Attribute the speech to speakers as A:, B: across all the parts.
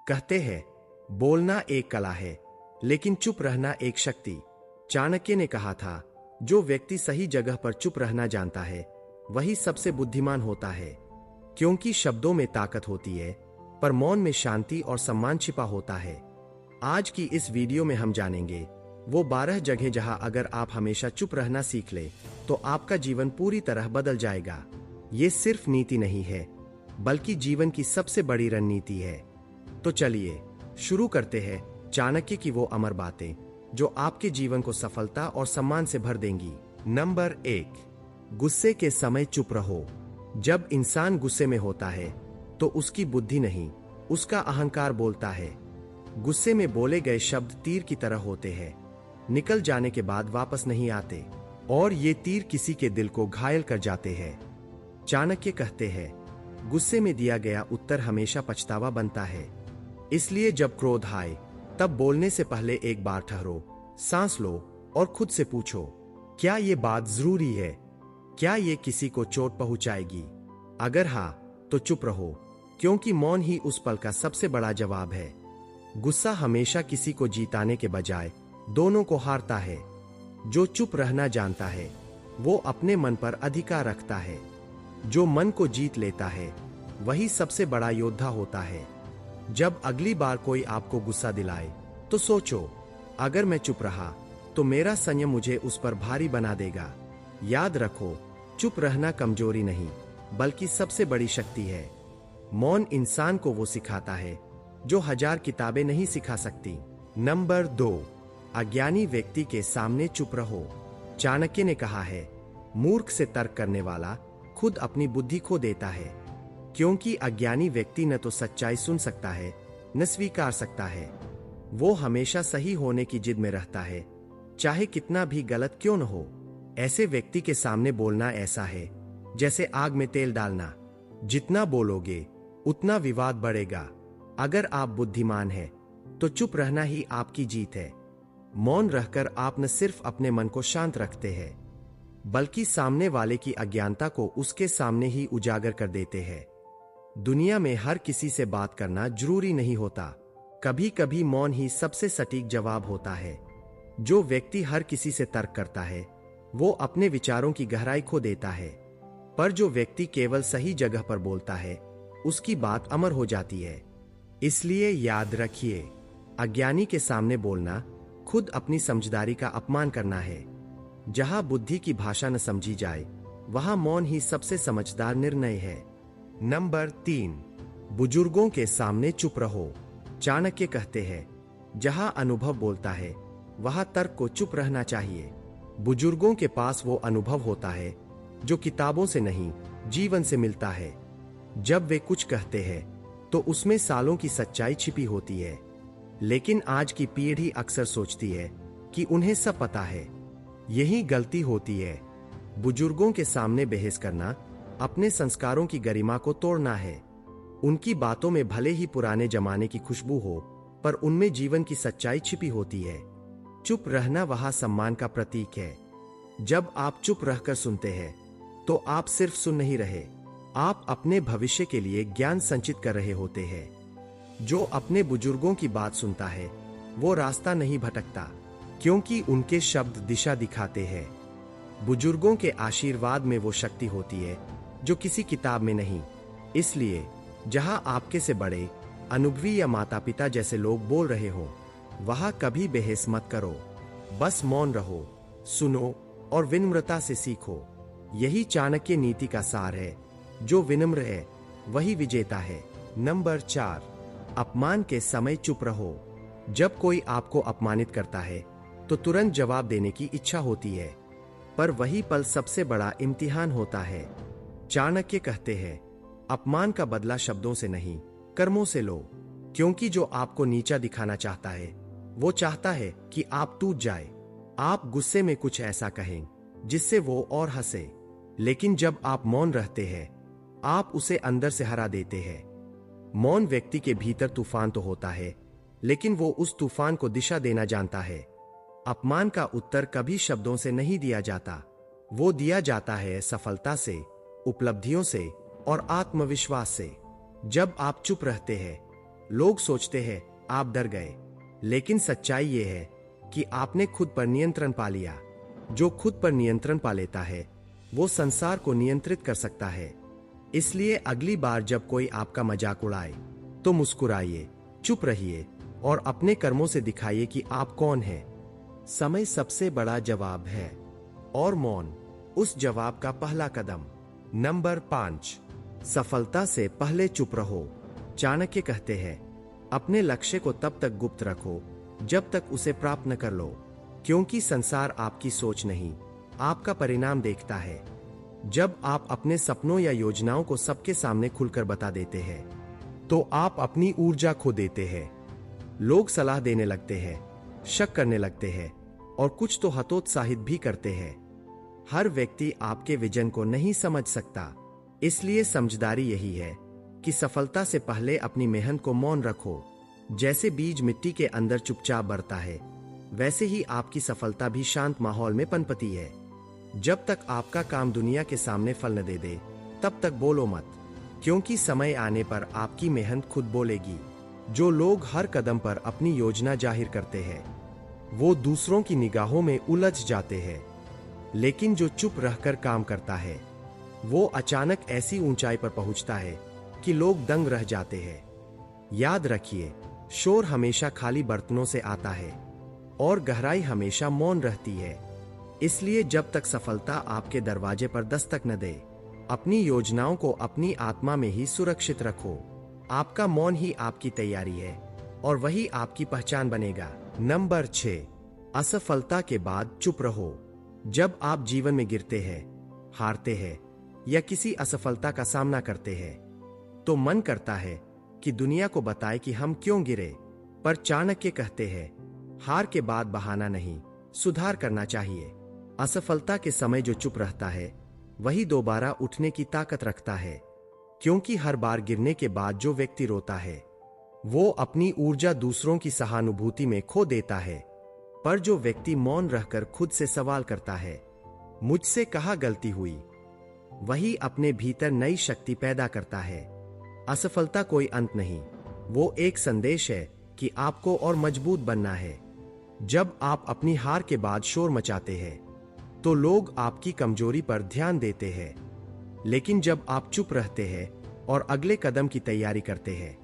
A: कहते हैं, बोलना एक कला है, लेकिन चुप रहना एक शक्ति। चाणक्य ने कहा था, जो व्यक्ति सही जगह पर चुप रहना जानता है वही सबसे बुद्धिमान होता है। क्योंकि शब्दों में ताकत होती है, पर मौन में शांति और सम्मान छिपा होता है। आज की इस वीडियो में हम जानेंगे वो 12 जगह जहां अगर आप हमेशा चुप रहना सीख ले तो आपका जीवन पूरी तरह बदल जाएगा। ये सिर्फ नीति नहीं है, बल्कि जीवन की सबसे बड़ी रणनीति है। तो चलिए शुरू करते हैं चाणक्य की वो अमर बातें जो आपके जीवन को सफलता और सम्मान से भर देंगी। नंबर 1, गुस्से के समय चुप रहो। जब इंसान गुस्से में होता है तो उसकी बुद्धि नहीं, उसका अहंकार बोलता है। गुस्से में बोले गए शब्द तीर की तरह होते हैं, निकल जाने के बाद वापस नहीं आते, और ये तीर किसी के दिल को घायल कर जाते हैं। चाणक्य कहते हैं, गुस्से में दिया गया उत्तर हमेशा पछतावा बनता है। इसलिए जब क्रोध आए तब बोलने से पहले एक बार ठहरो, सांस लो और खुद से पूछो, क्या ये बात जरूरी है? क्या ये किसी को चोट पहुंचाएगी? अगर हाँ, तो चुप रहो, क्योंकि मौन ही उस पल का सबसे बड़ा जवाब है। गुस्सा हमेशा किसी को जीताने के बजाय दोनों को हारता है। जो चुप रहना जानता है वो अपने मन पर अधिकार रखता है। जो मन को जीत लेता है वही सबसे बड़ा योद्धा होता है। जब अगली बार कोई आपको गुस्सा दिलाए तो सोचो, अगर मैं चुप रहा तो मेरा संयम मुझे उस पर भारी बना देगा। याद रखो, चुप रहना कमजोरी नहीं, बल्कि सबसे बड़ी शक्ति है। मौन इंसान को वो सिखाता है जो 1000 किताबें नहीं सिखा सकती। नंबर 2, अज्ञानी व्यक्ति के सामने चुप रहो। चाणक्य ने कहा है, मूर्ख से तर्क करने वाला खुद अपनी बुद्धि खो देता है। क्योंकि अज्ञानी व्यक्ति न तो सच्चाई सुन सकता है न स्वीकार सकता है। वो हमेशा सही होने की जिद में रहता है, चाहे कितना भी गलत क्यों न हो। ऐसे व्यक्ति के सामने बोलना ऐसा है जैसे आग में तेल डालना। जितना बोलोगे उतना विवाद बढ़ेगा। अगर आप बुद्धिमान हैं तो चुप रहना ही आपकी जीत है। मौन रहकर आप न सिर्फ अपने मन को शांत रखते हैं, बल्कि सामने वाले की अज्ञानता को उसके सामने ही उजागर कर देते हैं। दुनिया में हर किसी से बात करना जरूरी नहीं होता। कभी कभी मौन ही सबसे सटीक जवाब होता है। जो व्यक्ति हर किसी से तर्क करता है वो अपने विचारों की गहराई खो देता है, पर जो व्यक्ति केवल सही जगह पर बोलता है उसकी बात अमर हो जाती है। इसलिए याद रखिए, अज्ञानी के सामने बोलना खुद अपनी समझदारी का अपमान करना है। जहां बुद्धि की भाषा न समझी जाए वहां मौन ही सबसे समझदार निर्णय है। नंबर 3, बुजुर्गों के सामने चुप रहो। चाणक्य कहते हैं, जहां अनुभव बोलता है वहां तर्क को चुप रहना चाहिए। बुजुर्गों के पास वो अनुभव होता है जो किताबों से नहीं, जीवन से मिलता है। जब वे कुछ कहते हैं तो उसमें सालों की सच्चाई छिपी होती है। लेकिन आज की पीढ़ी अक्सर सोचती है कि उन्हें सब पता है। यही गलती होती है। बुजुर्गों के सामने बहस करना अपने संस्कारों की गरिमा को तोड़ना है। उनकी बातों में भले ही पुराने जमाने की खुशबू हो, पर उनमें जीवन की सच्चाई छिपी होती है। चुप रहना वहां सम्मान का प्रतीक है। जब आप चुप रहकर सुनते हैं तो आप सिर्फ सुन नहीं रहे, आप अपने भविष्य के लिए ज्ञान संचित कर रहे होते हैं। जो अपने बुजुर्गों की बात सुनता है वो रास्ता नहीं भटकता, क्योंकि उनके शब्द दिशा दिखाते हैं। बुजुर्गों के आशीर्वाद में वो शक्ति होती है जो किसी किताब में नहीं। इसलिए जहां आपके से बड़े, अनुभवी या माता पिता जैसे लोग बोल रहे हो वहां कभी बहस मत करो। बस मौन रहो, सुनो और विनम्रता से सीखो। यही चाणक्य नीति का सार है। जो विनम्र है वही विजेता है। नंबर 4, अपमान के समय चुप रहो। जब कोई आपको अपमानित करता है तो तुरंत जवाब देने की इच्छा होती है, पर वही पल सबसे बड़ा इम्तिहान होता है। चाणक्य कहते हैं, अपमान का बदला शब्दों से नहीं, कर्मों से लो। क्योंकि जो आपको नीचा दिखाना चाहता है वो चाहता है कि आप टूट जाए। आप गुस्से में कुछ ऐसा कहें जिससे वो और हंसे, लेकिन जब आप मौन रहते हैं आप उसे अंदर से हरा देते हैं। मौन व्यक्ति के भीतर तूफान तो होता है, लेकिन वो उस तूफान को दिशा देना जानता है। अपमान का उत्तर कभी शब्दों से नहीं दिया जाता, वो दिया जाता है सफलता से, उपलब्धियों से और आत्मविश्वास से। जब आप चुप रहते हैं लोग सोचते हैं आप डर गए, लेकिन सच्चाई ये है कि आपने खुद पर नियंत्रण पा लिया। जो खुद पर नियंत्रण पा लेता है वो संसार को नियंत्रित कर सकता है। इसलिए अगली बार जब कोई आपका मजाक उड़ाए तो मुस्कुराइए, चुप रहिए और अपने कर्मों से दिखाइए कि आप कौन हैं। समय सबसे बड़ा जवाब है और मौन उस जवाब का पहला कदम। नंबर 5, सफलता से पहले चुप रहो। चाणक्य कहते हैं, अपने लक्ष्य को तब तक गुप्त रखो जब तक उसे प्राप्त न कर लो, क्योंकि संसार आपकी सोच नहीं, आपका परिणाम देखता है। जब आप अपने सपनों या योजनाओं को सबके सामने खुलकर बता देते हैं तो आप अपनी ऊर्जा खो देते हैं। लोग सलाह देने लगते हैं, शक करने लगते हैं और कुछ तो हतोत्साहित भी करते हैं। हर व्यक्ति आपके विजन को नहीं समझ सकता, इसलिए समझदारी यही है कि सफलता से पहले अपनी मेहनत को मौन रखो। जैसे बीज मिट्टी के अंदर चुपचाप बढ़ता है, वैसे ही आपकी सफलता भी शांत माहौल में पनपती है। जब तक आपका काम दुनिया के सामने फल न दे दे, तब तक बोलो मत, क्योंकि समय आने पर आपकी मेहनत खुद बोलेगी। जो लोग हर कदम पर अपनी योजना जाहिर करते हैं वो दूसरों की निगाहों में उलझ जाते हैं, लेकिन जो चुप रहकर काम करता है वो अचानक ऐसी ऊंचाई पर पहुंचता है कि लोग दंग रह जाते हैं। याद रखिए, शोर हमेशा खाली बर्तनों से आता है और गहराई हमेशा मौन रहती है। इसलिए जब तक सफलता आपके दरवाजे पर दस्तक न दे, अपनी योजनाओं को अपनी आत्मा में ही सुरक्षित रखो। आपका मौन ही आपकी तैयारी है और वही आपकी पहचान बनेगा। नंबर 6, असफलता के बाद चुप रहो। जब आप जीवन में गिरते हैं, हारते हैं या किसी असफलता का सामना करते हैं तो मन करता है कि दुनिया को बताए कि हम क्यों गिरे। पर चाणक्य कहते हैं, हार के बाद बहाना नहीं, सुधार करना चाहिए। असफलता के समय जो चुप रहता है वही दोबारा उठने की ताकत रखता है, क्योंकि हर बार गिरने के बाद जो व्यक्ति रोता है वो अपनी ऊर्जा दूसरों की सहानुभूति में खो देता है। पर जो व्यक्ति मौन रहकर खुद से सवाल करता है, मुझसे कहाँ गलती हुई, वही अपने भीतर नई शक्ति पैदा करता है। असफलता कोई अंत नहीं, वो एक संदेश है कि आपको और मजबूत बनना है। जब आप अपनी हार के बाद शोर मचाते हैं तो लोग आपकी कमजोरी पर ध्यान देते हैं, लेकिन जब आप चुप रहते हैं और अगले कदम की तैयारी करते हैं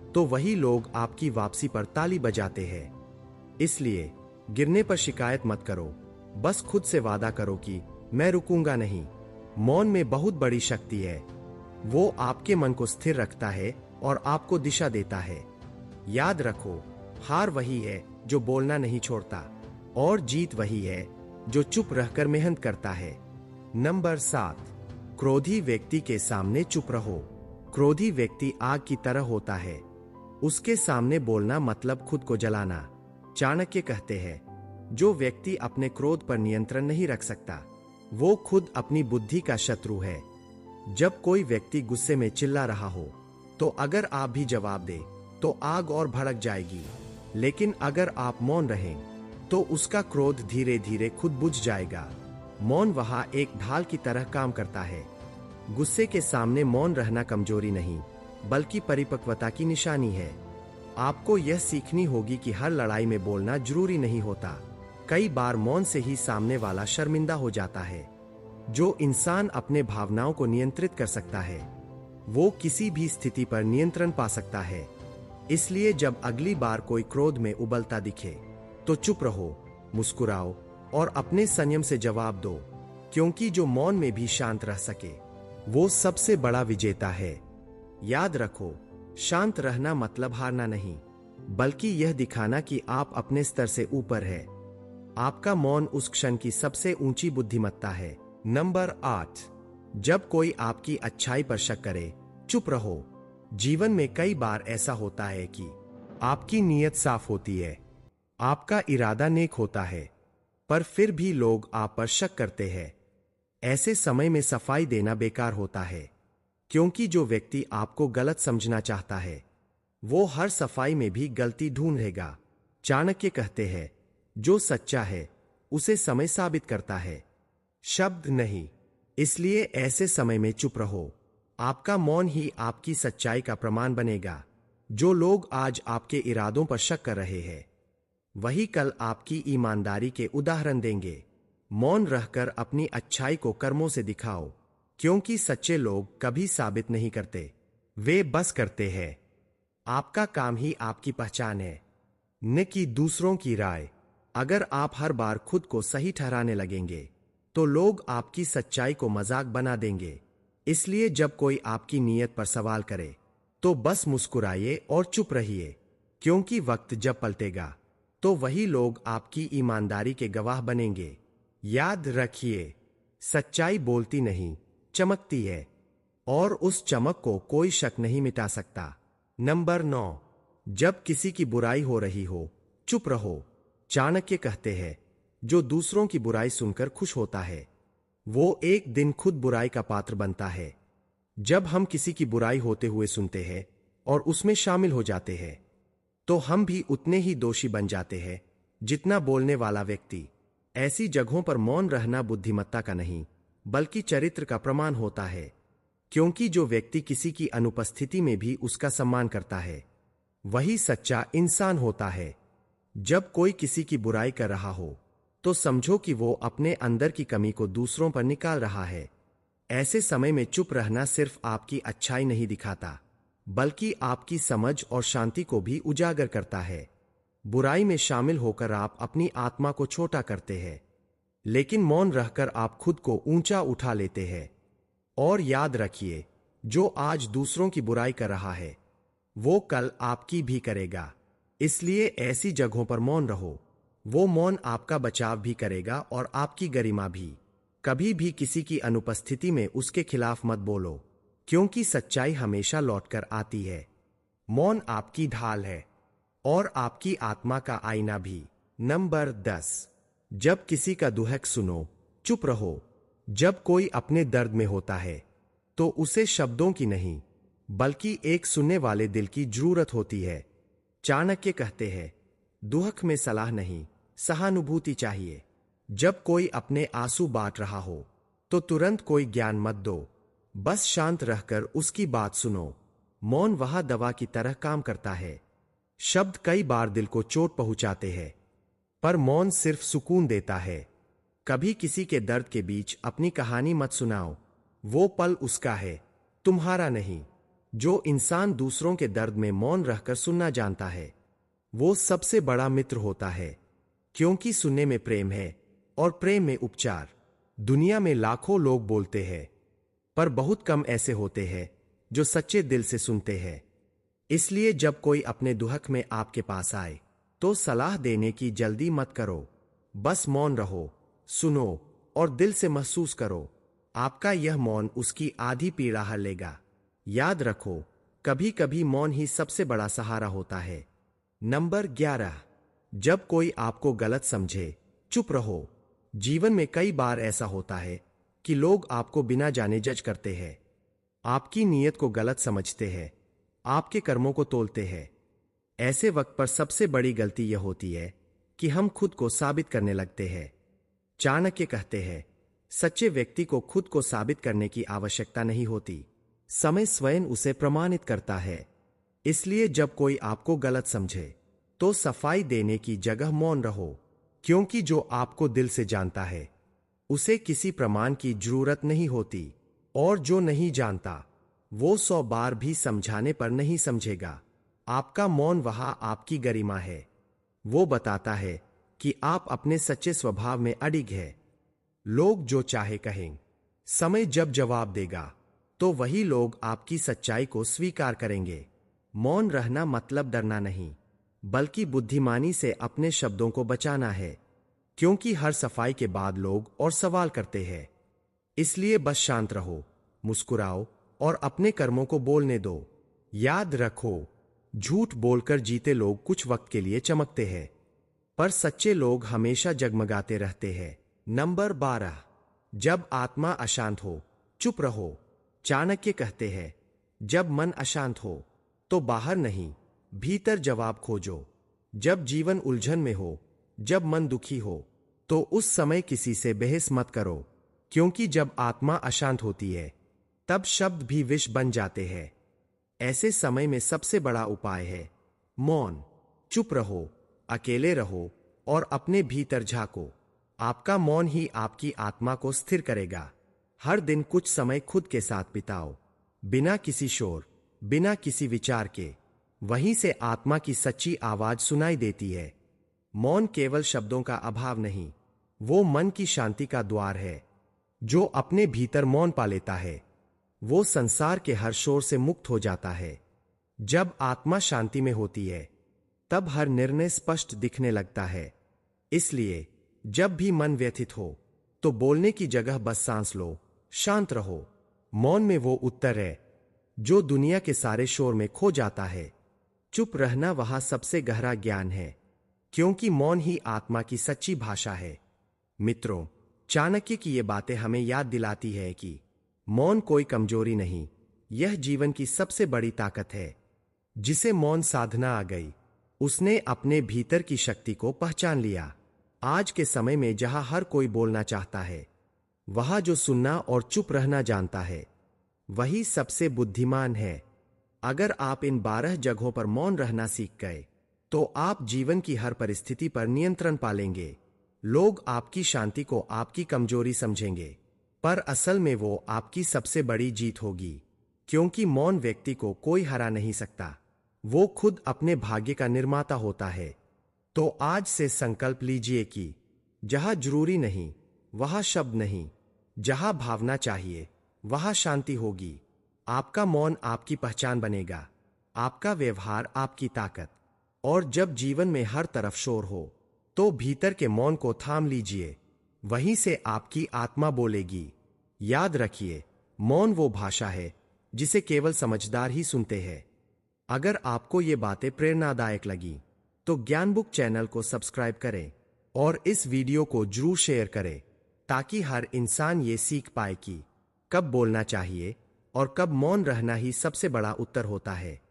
A: तो वही लोग आपकी वापसी पर ताली बजाते हैं। इसलिए गिरने पर शिकायत मत करो, बस खुद से वादा करो कि मैं रुकूंगा नहीं। मौन में बहुत बड़ी शक्ति है, वो आपके मन को स्थिर रखता है और आपको दिशा देता है। याद रखो, हार वही है जो बोलना नहीं छोड़ता और जीत वही है जो चुप रहकर मेहनत करता है। नंबर 7, क्रोधी व्यक्ति के सामने चुप रहो। क्रोधी व्यक्ति आग की तरह होता है, उसके सामने बोलना मतलब खुद को जलाना। चाणक्य कहते हैं, जो व्यक्ति अपने क्रोध पर नियंत्रण नहीं रख सकता वो खुद अपनी बुद्धि का शत्रु है। जब कोई व्यक्ति गुस्से में चिल्ला रहा हो तो अगर आप भी जवाब दे तो आग और भड़क जाएगी, लेकिन अगर आप मौन रहें तो उसका क्रोध धीरे धीरे खुद बुझ जाएगा। मौन वहां एक ढाल की तरह काम करता है। गुस्से के सामने मौन रहना कमजोरी नहीं, बल्कि परिपक्वता की निशानी है। आपको यह सीखनी होगी कि हर लड़ाई में बोलना जरूरी नहीं होता। कई बार मौन से ही सामने वाला शर्मिंदा हो जाता है। जो इंसान अपने भावनाओं को नियंत्रित कर सकता है वो किसी भी स्थिति पर नियंत्रण पा सकता है। इसलिए जब अगली बार कोई क्रोध में उबलता दिखे तो चुप रहो, मुस्कुराओ और अपने संयम से जवाब दो, क्योंकि जो मौन में भी शांत रह सके वो सबसे बड़ा विजेता है। याद रखो, शांत रहना मतलब हारना नहीं, बल्कि यह दिखाना कि आप अपने स्तर से ऊपर है। आपका मौन उस क्षण की सबसे ऊंची बुद्धिमत्ता है। नंबर 8, जब कोई आपकी अच्छाई पर शक करे, चुप रहो। जीवन में कई बार ऐसा होता है कि आपकी नीयत साफ होती है, आपका इरादा नेक होता है, पर फिर भी लोग आप पर शक करते हैं। ऐसे समय में सफाई देना बेकार होता है, क्योंकि जो व्यक्ति आपको गलत समझना चाहता है वो हर सफाई में भी गलती ढूंढेगा। चाणक्य कहते हैं, जो सच्चा है उसे समय साबित करता है, शब्द नहीं। इसलिए ऐसे समय में चुप रहो। आपका मौन ही आपकी सच्चाई का प्रमाण बनेगा। जो लोग आज आपके इरादों पर शक कर रहे हैं, वही कल आपकी ईमानदारी के उदाहरण देंगे। मौन रहकर अपनी अच्छाई को कर्मों से दिखाओ, क्योंकि सच्चे लोग कभी साबित नहीं करते, वे बस करते हैं। आपका काम ही आपकी पहचान है, न कि दूसरों की राय। अगर आप हर बार खुद को सही ठहराने लगेंगे, तो लोग आपकी सच्चाई को मजाक बना देंगे। इसलिए जब कोई आपकी नीयत पर सवाल करे, तो बस मुस्कुराइए और चुप रहिए, क्योंकि वक्त जब पलटेगा, तो वही लोग आपकी ईमानदारी के गवाह बनेंगे। याद रखिए, सच्चाई बोलती नहीं, चमकती है, और उस चमक को कोई शक नहीं मिटा सकता। नंबर 9, जब किसी की बुराई हो रही हो, चुप रहो। चाणक्य कहते हैं, जो दूसरों की बुराई सुनकर खुश होता है, वो एक दिन खुद बुराई का पात्र बनता है। जब हम किसी की बुराई होते हुए सुनते हैं और उसमें शामिल हो जाते हैं, तो हम भी उतने ही दोषी बन जाते हैं जितना बोलने वाला व्यक्ति। ऐसी जगहों पर मौन रहना बुद्धिमत्ता का नहीं, बल्कि चरित्र का प्रमाण होता है, क्योंकि जो व्यक्ति किसी की अनुपस्थिति में भी उसका सम्मान करता है, वही सच्चा इंसान होता है। जब कोई किसी की बुराई कर रहा हो, तो समझो कि वो अपने अंदर की कमी को दूसरों पर निकाल रहा है। ऐसे समय में चुप रहना सिर्फ आपकी अच्छाई नहीं दिखाता, बल्कि आपकी समझ और शांति को भी उजागर करता है। बुराई में शामिल होकर आप अपनी आत्मा को छोटा करते हैं, लेकिन मौन रहकर आप खुद को ऊंचा उठा लेते हैं। और याद रखिए, जो आज दूसरों की बुराई कर रहा है, वो कल आपकी भी करेगा। इसलिए ऐसी जगहों पर मौन रहो। वो मौन आपका बचाव भी करेगा और आपकी गरिमा भी। कभी भी किसी की अनुपस्थिति में उसके खिलाफ मत बोलो, क्योंकि सच्चाई हमेशा लौटकर आती है। मौन आपकी ढाल है और आपकी आत्मा का आईना भी। नंबर 10, जब किसी का दुहक सुनो, चुप रहो। जब कोई अपने दर्द में होता है, तो उसे शब्दों की नहीं, बल्कि एक सुनने वाले दिल की जरूरत होती है। चाणक्य कहते हैं, दुहक में सलाह नहीं, सहानुभूति चाहिए। जब कोई अपने आंसू बांट रहा हो, तो तुरंत कोई ज्ञान मत दो, बस शांत रहकर उसकी बात सुनो। मौन वह दवा की तरह काम करता है। शब्द कई बार दिल को चोट पहुंचाते हैं, पर मौन सिर्फ सुकून देता है। कभी किसी के दर्द के बीच अपनी कहानी मत सुनाओ, वो पल उसका है, तुम्हारा नहीं। जो इंसान दूसरों के दर्द में मौन रहकर सुनना जानता है, वो सबसे बड़ा मित्र होता है, क्योंकि सुनने में प्रेम है और प्रेम में उपचार। दुनिया में लाखों लोग बोलते हैं, पर बहुत कम ऐसे होते हैं जो सच्चे दिल से सुनते हैं। इसलिए जब कोई अपने दुहक में आपके पास आए, तो सलाह देने की जल्दी मत करो, बस मौन रहो, सुनो और दिल से महसूस करो। आपका यह मौन उसकी आधी पीड़ा हर लेगा। याद रखो, कभी कभी मौन ही सबसे बड़ा सहारा होता है। नंबर 11, जब कोई आपको गलत समझे, चुप रहो। जीवन में कई बार ऐसा होता है कि लोग आपको बिना जाने जज करते हैं, आपकी नीयत को गलत समझते हैं, आपके कर्मों को तोलते हैं। ऐसे वक्त पर सबसे बड़ी गलती यह होती है कि हम खुद को साबित करने लगते हैं। चाणक्य कहते हैं, सच्चे व्यक्ति को खुद को साबित करने की आवश्यकता नहीं होती, समय स्वयं उसे प्रमाणित करता है। इसलिए जब कोई आपको गलत समझे, तो सफाई देने की जगह मौन रहो, क्योंकि जो आपको दिल से जानता है, उसे किसी प्रमाण की जरूरत नहीं होती, और जो नहीं जानता, वो 100 बार भी समझाने पर नहीं समझेगा। आपका मौन वहां आपकी गरिमा है। वो बताता है कि आप अपने सच्चे स्वभाव में अडिग है। लोग जो चाहे कहें, समय जब जवाब देगा, तो वही लोग आपकी सच्चाई को स्वीकार करेंगे। मौन रहना मतलब डरना नहीं, बल्कि बुद्धिमानी से अपने शब्दों को बचाना है, क्योंकि हर सफाई के बाद लोग और सवाल करते हैं। इसलिए बस शांत रहो, मुस्कुराओ और अपने कर्मों को बोलने दो। याद रखो, झूठ बोलकर जीते लोग कुछ वक्त के लिए चमकते हैं, पर सच्चे लोग हमेशा जगमगाते रहते हैं। नंबर 12, जब आत्मा अशांत हो, चुप रहो। चाणक्य कहते हैं, जब मन अशांत हो, तो बाहर नहीं, भीतर जवाब खोजो। जब जीवन उलझन में हो, जब मन दुखी हो, तो उस समय किसी से बहस मत करो, क्योंकि जब आत्मा अशांत होती है, तब शब्द भी विष बन जाते हैं। ऐसे समय में सबसे बड़ा उपाय है मौन। चुप रहो, अकेले रहो और अपने भीतर झांको। आपका मौन ही आपकी आत्मा को स्थिर करेगा। हर दिन कुछ समय खुद के साथ बिताओ, बिना किसी शोर, बिना किसी विचार के। वहीं से आत्मा की सच्ची आवाज सुनाई देती है। मौन केवल शब्दों का अभाव नहीं, वो मन की शांति का द्वार है। जो अपने भीतर मौन पा लेता है, वो संसार के हर शोर से मुक्त हो जाता है। जब आत्मा शांति में होती है, तब हर निर्णय स्पष्ट दिखने लगता है। इसलिए जब भी मन व्यथित हो, तो बोलने की जगह बस सांस लो, शांत रहो। मौन में वो उत्तर है जो दुनिया के सारे शोर में खो जाता है। चुप रहना वहां सबसे गहरा ज्ञान है, क्योंकि मौन ही आत्मा की सच्ची भाषा है। मित्रों, चाणक्य की ये बातें हमें याद दिलाती है कि मौन कोई कमजोरी नहीं, यह जीवन की सबसे बड़ी ताकत है। जिसे मौन साधना आ गई, उसने अपने भीतर की शक्ति को पहचान लिया। आज के समय में जहां हर कोई बोलना चाहता है, वहां जो सुनना और चुप रहना जानता है, वही सबसे बुद्धिमान है। अगर आप इन 12 जगहों पर मौन रहना सीख गए, तो आप जीवन की हर परिस्थिति पर नियंत्रण पालेंगे। लोग आपकी शांति को आपकी कमजोरी समझेंगे, पर असल में वो आपकी सबसे बड़ी जीत होगी। क्योंकि मौन व्यक्ति को कोई हरा नहीं सकता, वो खुद अपने भाग्य का निर्माता होता है। तो आज से संकल्प लीजिए कि जहां जरूरी नहीं, वहां शब्द नहीं, जहां भावना चाहिए, वहां शांति होगी। आपका मौन आपकी पहचान बनेगा, आपका व्यवहार आपकी ताकत। और जब जीवन में हर तरफ शोर हो, तो भीतर के मौन को थाम लीजिए, वहीं से आपकी आत्मा बोलेगी। याद रखिए, मौन वो भाषा है जिसे केवल समझदार ही सुनते हैं। अगर आपको ये बातें प्रेरणादायक लगी, तो ज्ञान बुक चैनल को सब्सक्राइब करें और इस वीडियो को जरूर शेयर करें, ताकि हर इंसान ये सीख पाए कि कब बोलना चाहिए और कब मौन रहना ही सबसे बड़ा उत्तर होता है।